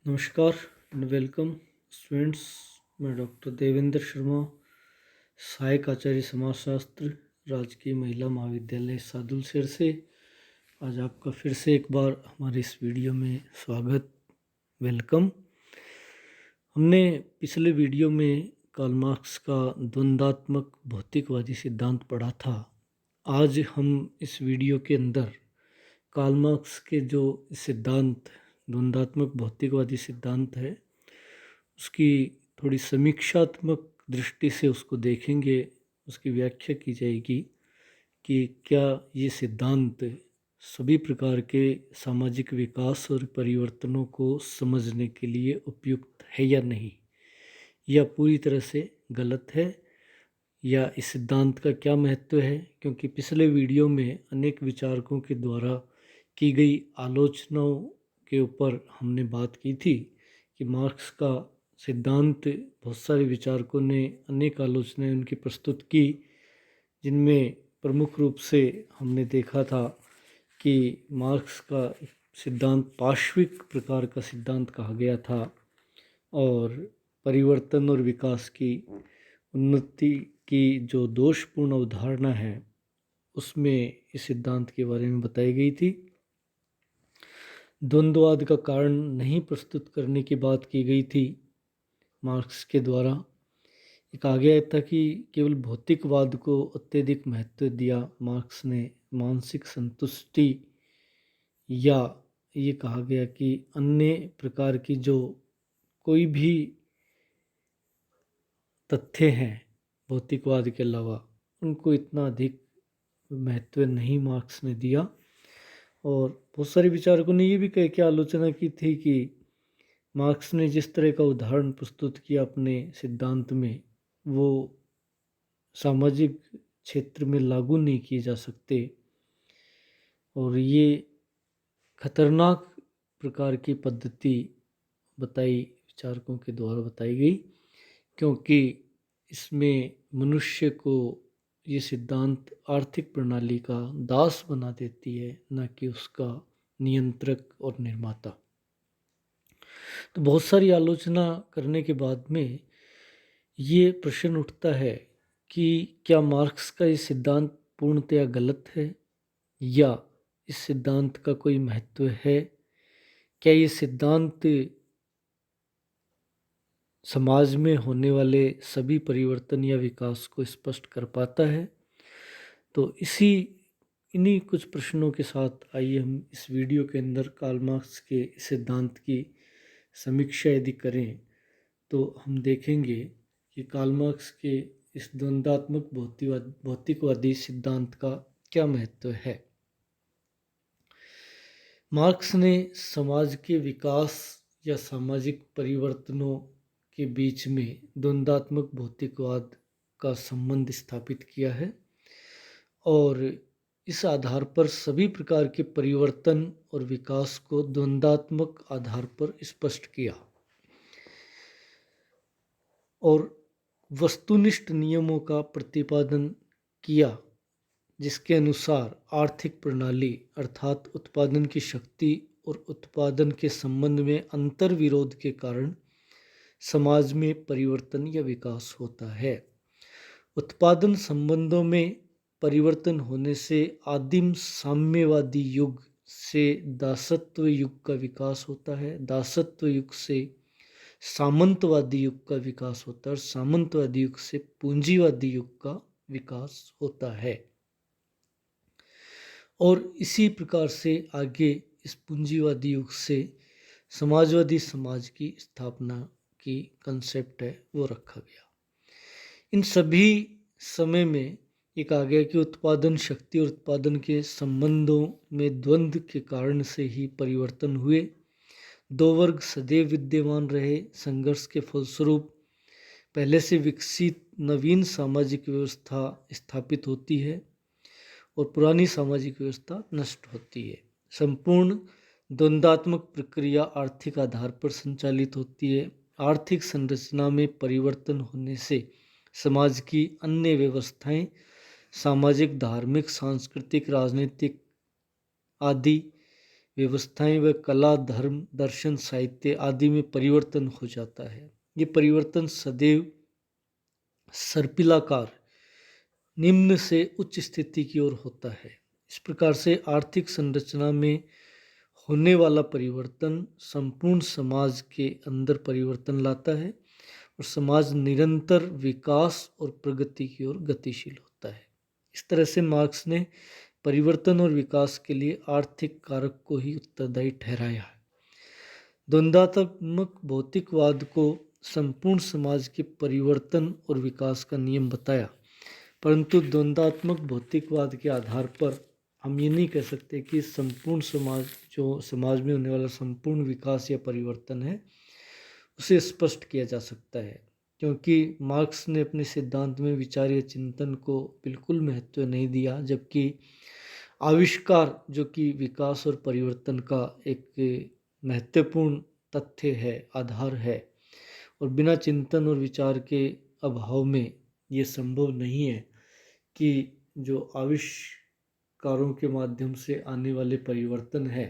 नमस्कार and welcome students. मैं doctor Devendra Sharma, सहायक आचार्य समाजशास्त्र, राजकीय महिला महाविद्यालय सादुलशहर से आज आपका फिर से एक बार हमारे इस वीडियो में स्वागत, वेलकम। हमने पिछले वीडियो में कार्ल मार्क्स का द्वंद्वात्मक भौतिकवादी सिद्धांत पढ़ा था। आज हम इस वीडियो के अंदर कार्ल मार्क्स के जो सिद्धांत द्वंद्वात्मक भौतिकवादी सिद्धांत है उसकी थोड़ी समीक्षात्मक दृष्टि से उसको देखेंगे, उसकी व्याख्या की जाएगी कि क्या ये सिद्धांत सभी प्रकार के सामाजिक विकास और परिवर्तनों को समझने के लिए उपयुक्त है या नहीं, या पूरी तरह से गलत है, या इस सिद्धांत का क्या महत्व है। क्योंकि पिछले वीडियो में अनेक विचारकों के द्वारा की गई आलोचनाओं के ऊपर हमने बात की थी कि मार्क्स का सिद्धांत बहुत सारे विचारकों ने अनेक आलोचनाएं उनकी प्रस्तुत की, जिनमें प्रमुख रूप से हमने देखा था कि मार्क्स का सिद्धांत पार्श्विक प्रकार का सिद्धांत कहा गया था और परिवर्तन और विकास की उन्नति की जो दोषपूर्ण अवधारणा है उसमें इस सिद्धांत के बारे में बताई गई थी। द्वंद्ववाद का कारण नहीं प्रस्तुत करने की बात की गई थी मार्क्स के द्वारा। ये कहा गया था कि केवल भौतिकवाद को अत्यधिक महत्व दिया मार्क्स ने, मानसिक संतुष्टि, या ये कहा गया कि अन्य प्रकार की जो कोई भी तथ्य हैं भौतिकवाद के अलावा उनको इतना अधिक महत्व नहीं मार्क्स ने दिया। और बहुत सारे विचारकों ने ये भी कह के आलोचना की थी कि मार्क्स ने जिस तरह का उदाहरण प्रस्तुत किया अपने सिद्धांत में वो सामाजिक क्षेत्र में लागू नहीं किए जा सकते, और ये खतरनाक प्रकार की पद्धति बताई विचारकों के द्वारा बताई गई, क्योंकि इसमें मनुष्य को ये सिद्धांत आर्थिक प्रणाली का दास बना देती है, न कि उसका नियंत्रक और निर्माता। तो बहुत सारी आलोचना करने के बाद में ये प्रश्न उठता है कि क्या मार्क्स का ये सिद्धांत पूर्णतया गलत है, या इस सिद्धांत का कोई महत्व है? क्या ये सिद्धांत समाज में होने वाले सभी परिवर्तन या विकास को स्पष्ट कर पाता है? तो इन्हीं कुछ प्रश्नों के साथ आइए हम इस वीडियो के अंदर कार्ल मार्क्स के सिद्धांत की समीक्षा यदि करें तो हम देखेंगे कि कार्ल मार्क्स के इस द्वंद्वात्मक भौतिकवादी सिद्धांत का क्या महत्व है। मार्क्स ने समाज के विकास या सामाजिक परिवर्तनों के बीच में द्वंद्वात्मक भौतिकवाद का संबंध स्थापित किया है और इस आधार पर सभी प्रकार के परिवर्तन और विकास को द्वंद्वात्मक आधार पर स्पष्ट किया और वस्तुनिष्ठ नियमों का प्रतिपादन किया, जिसके अनुसार आर्थिक प्रणाली अर्थात उत्पादन की शक्ति और उत्पादन के संबंध में अंतर विरोध के कारण समाज में परिवर्तन या विकास होता है। उत्पादन संबंधों में परिवर्तन होने से आदिम साम्यवादी युग से दासत्व युग का विकास होता है, दासत्व युग से सामंतवादी युग का विकास होता है और सामंतवादी युग से पूंजीवादी युग का विकास होता है। और इसी प्रकार से आगे इस पूंजीवादी युग से समाजवादी समाज की स्थापना की कंसेप्ट है वो रखा गया। इन सभी समय में ये कहा गया कि उत्पादन शक्ति और उत्पादन के संबंधों में द्वंद्व के कारण से ही परिवर्तन हुए। दो वर्ग सदैव विद्यमान रहे। संघर्ष के फलस्वरूप पहले से विकसित नवीन सामाजिक व्यवस्था स्थापित होती है और पुरानी सामाजिक व्यवस्था नष्ट होती है। संपूर्ण द्वंद्वात्मक प्रक्रिया आर्थिक आधार पर संचालित होती है। आर्थिक संरचना में परिवर्तन होने से समाज की अन्य व्यवस्थाएं, सामाजिक, धार्मिक, सांस्कृतिक, राजनीतिक आदि व्यवस्थाएं व कला, धर्म, दर्शन, साहित्य आदि में परिवर्तन हो जाता है। ये परिवर्तन सदैव सर्पिलाकार निम्न से उच्च स्थिति की ओर होता है। इस प्रकार से आर्थिक संरचना में होने वाला परिवर्तन संपूर्ण समाज के अंदर परिवर्तन लाता है और समाज निरंतर विकास और प्रगति की ओर गतिशील होता है। इस तरह से मार्क्स ने परिवर्तन और विकास के लिए आर्थिक कारक को ही उत्तरदायी ठहराया है। द्वंद्वात्मक भौतिकवाद को संपूर्ण समाज के परिवर्तन और विकास का नियम बताया, परंतु द्वंद्वात्मक भौतिकवाद के आधार पर हम ये नहीं कह सकते कि संपूर्ण समाज, जो समाज में होने वाला संपूर्ण विकास या परिवर्तन है, उसे स्पष्ट किया जा सकता है, क्योंकि मार्क्स ने अपने सिद्धांत में विचार या चिंतन को बिल्कुल महत्व नहीं दिया, जबकि आविष्कार जो कि विकास और परिवर्तन का एक महत्वपूर्ण तथ्य है, आधार है, और बिना चिंतन और विचार के अभाव में ये संभव नहीं है कि जो आविष्कारों के माध्यम से आने वाले परिवर्तन है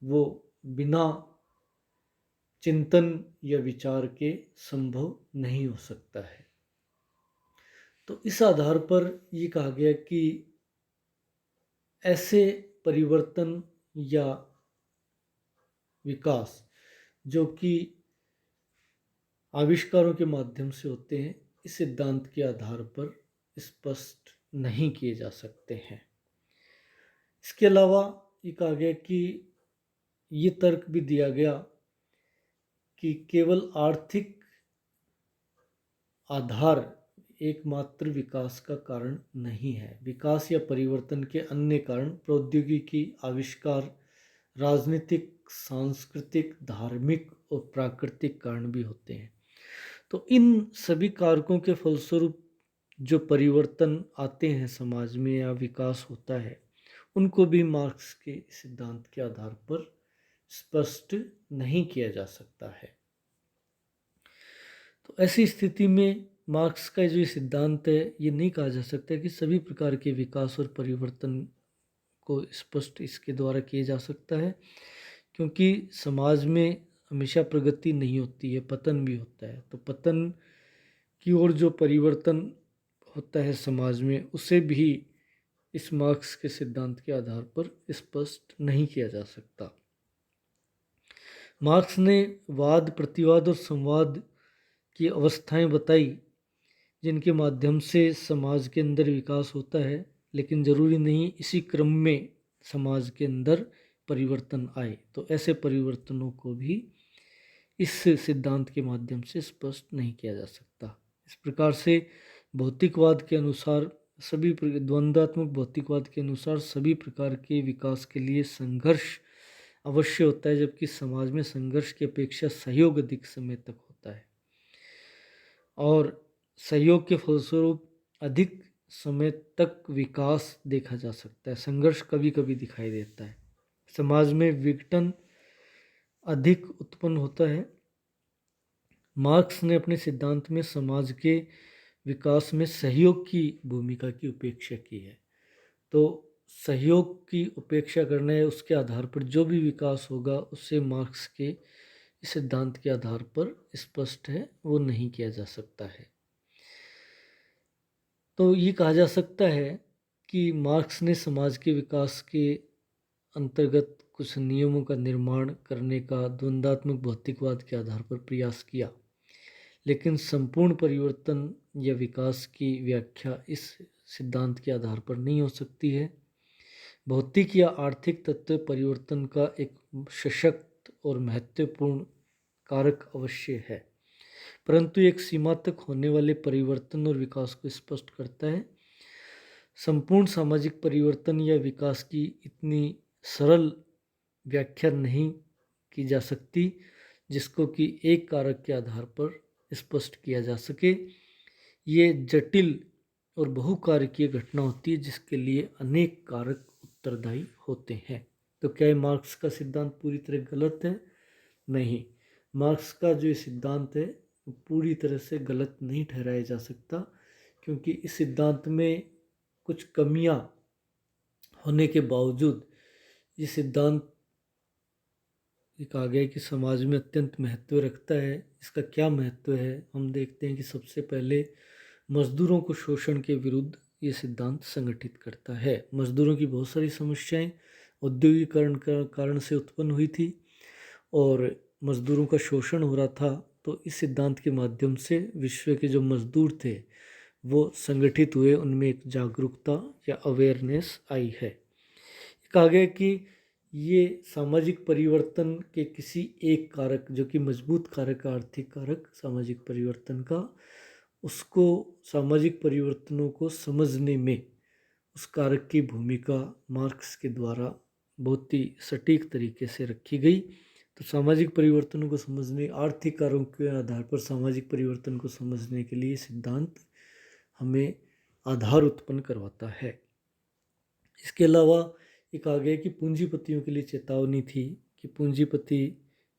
वो बिना चिंतन या विचार के संभव नहीं हो सकता है। तो इस आधार पर ये कहा गया कि ऐसे परिवर्तन या विकास जो कि आविष्कारों के माध्यम से होते हैं, इस सिद्धांत के आधार पर स्पष्ट नहीं किए जा सकते हैं। इसके अलावा ये कहा गया कि ये तर्क भी दिया गया कि केवल आर्थिक आधार एकमात्र विकास का कारण नहीं है। विकास या परिवर्तन के अन्य कारण प्रौद्योगिकी, आविष्कार, राजनीतिक, सांस्कृतिक, धार्मिक और प्राकृतिक कारण भी होते हैं। तो इन सभी कारकों के फलस्वरूप जो परिवर्तन आते हैं समाज में या विकास होता है, उनको भी मार्क्स के सिद्धांत के आधार पर स्पष्ट नहीं किया जा सकता है। तो ऐसी स्थिति में मार्क्स का जो सिद्धांत है, ये नहीं कहा जा सकता कि सभी प्रकार के विकास और परिवर्तन को स्पष्ट इसके द्वारा किया जा सकता है, क्योंकि समाज में हमेशा प्रगति नहीं होती है, पतन भी होता है। तो पतन की ओर जो परिवर्तन होता है समाज में, उसे भी इस मार्क्स के सिद्धांत के आधार पर स्पष्ट नहीं किया जा सकता। मार्क्स ने वाद, प्रतिवाद और संवाद की अवस्थाएं बताई जिनके माध्यम से समाज के अंदर विकास होता है, लेकिन ज़रूरी नहीं इसी क्रम में समाज के अंदर परिवर्तन आए। तो ऐसे परिवर्तनों को भी इस सिद्धांत के माध्यम से स्पष्ट नहीं किया जा सकता। इस प्रकार से भौतिकवाद के अनुसार द्वंद्वात्मक भौतिकवाद के अनुसार सभी प्रकार के विकास के लिए संघर्ष अवश्य होता है, जबकि समाज में संघर्ष की अपेक्षा सहयोग अधिक समय तक होता है और सहयोग के फलस्वरूप अधिक समय तक विकास देखा जा सकता है। संघर्ष कभी कभी दिखाई देता है। समाज में विघटन अधिक उत्पन्न होता है। मार्क्स ने अपने सिद्धांत में समाज के विकास में सहयोग की भूमिका की उपेक्षा की है। तो सहयोग की उपेक्षा करना है, उसके आधार पर जो भी विकास होगा उससे मार्क्स के सिद्धांत के आधार पर स्पष्ट है वो नहीं किया जा सकता है। तो ये कहा जा सकता है कि मार्क्स ने समाज के विकास के अंतर्गत कुछ नियमों का निर्माण करने का द्वंद्वात्मक भौतिकवाद के आधार पर प्रयास किया, लेकिन संपूर्ण परिवर्तन या विकास की व्याख्या इस सिद्धांत के आधार पर नहीं हो सकती है। भौतिक या आर्थिक तत्व परिवर्तन का एक सशक्त और महत्वपूर्ण कारक अवश्य है, परंतु एक सीमा तक होने वाले परिवर्तन और विकास को स्पष्ट करता है। संपूर्ण सामाजिक परिवर्तन या विकास की इतनी सरल व्याख्या नहीं की जा सकती जिसको कि एक कारक के आधार पर स्पष्ट किया जा सके। ये जटिल और बहुकारकीय घटना होती है जिसके लिए अनेक कारक उत्तरदायी होते हैं। तो क्या मार्क्स का सिद्धांत पूरी तरह गलत है? नहीं, मार्क्स का जो सिद्धांत है पूरी तरह से गलत नहीं ठहराया जा सकता, क्योंकि इस सिद्धांत में कुछ कमियां होने के बावजूद ये सिद्धांत ये कहा गया है कि समाज में अत्यंत महत्व रखता है। इसका क्या महत्व है, हम देखते हैं कि सबसे पहले मजदूरों को शोषण के विरुद्ध ये सिद्धांत संगठित करता है। मजदूरों की बहुत सारी समस्याएं औद्योगिकरण का कारण से उत्पन्न हुई थी और मजदूरों का शोषण हो रहा था, तो इस सिद्धांत के माध्यम से विश्व के जो मजदूर थे वो संगठित हुए, उनमें एक जागरूकता या अवेयरनेस आई है। कहा गया कि ये सामाजिक परिवर्तन के किसी एक कारक, जो कि मजबूत कारक, आर्थिक कारक सामाजिक परिवर्तन का, उसको सामाजिक परिवर्तनों को समझने में उस कारक की भूमिका मार्क्स के द्वारा बहुत ही सटीक तरीके से रखी गई। तो सामाजिक परिवर्तनों को समझने, आर्थिक कारकों के आधार पर सामाजिक परिवर्तन को समझने के लिए सिद्धांत हमें आधार उत्पन्न करवाता है। इसके अलावा ये कहा गया कि पूंजीपतियों के लिए चेतावनी थी कि पूंजीपति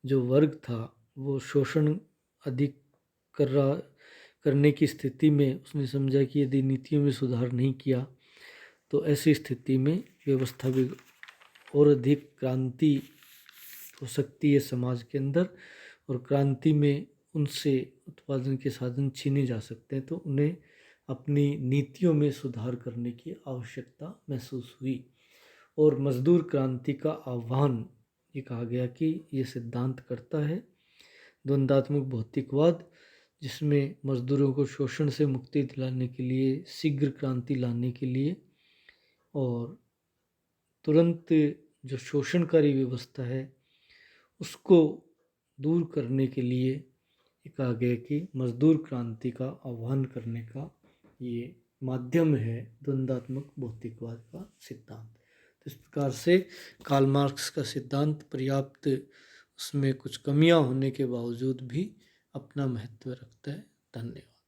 जो वर्ग था वो शोषण अधिक करने की स्थिति में उसने समझा कि यदि नीतियों में सुधार नहीं किया तो ऐसी स्थिति में व्यवस्था भी और अधिक क्रांति हो सकती है समाज के अंदर, और क्रांति में उनसे उत्पादन के साधन छीने जा सकते हैं, तो उन्हें अपनी नीतियों में सुधार करने की आवश्यकता महसूस हुई। और मजदूर क्रांति का आह्वान ये कहा गया कि ये सिद्धांत करता है द्वंद्वात्मक भौतिकवाद, जिसमें मजदूरों को शोषण से मुक्ति दिलाने के लिए, शीघ्र क्रांति लाने के लिए और तुरंत जो शोषणकारी व्यवस्था है उसको दूर करने के लिए ये कहा गया कि मजदूर क्रांति का आह्वान करने का ये माध्यम है द्वंद्वात्मक भौतिकवाद का सिद्धांत। तो इस प्रकार से कार्ल मार्क्स का सिद्धांत पर्याप्त, उसमें कुछ कमियां होने के बावजूद भी अपना महत्व रखता है। धन्यवाद।